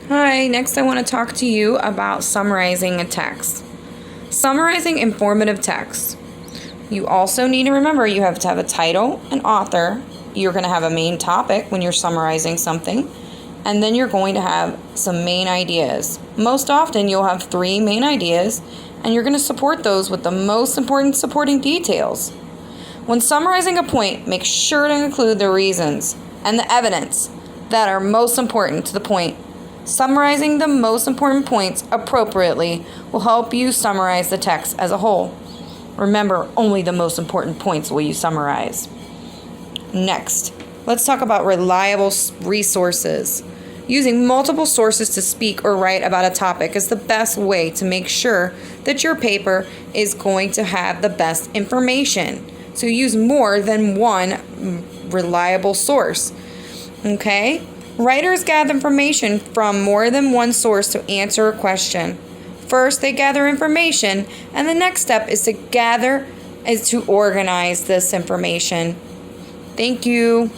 Hi, next I want to talk to you about summarizing a text. Summarizing informative text. You also need to remember you have to have a title, an author. You're going to have a main topic when you're summarizing something, and then you're going to have some main ideas. Most often you'll have 3 main ideas, and you're going to support those with the most important supporting details. When summarizing a point, make sure to include the reasons and the evidence that are most important to the point. Summarizing the most important points appropriately will help you summarize the text as a whole. Remember, only the most important points will you summarize. Next, let's talk about reliable resources. Using multiple sources to speak or write about a topic is the best way to make sure that your paper is going to have the best information. So use more than one reliable source. Okay? Writers gather information from more than one source to answer a question. First, they gather information, and the next step is to organize this information. Thank you.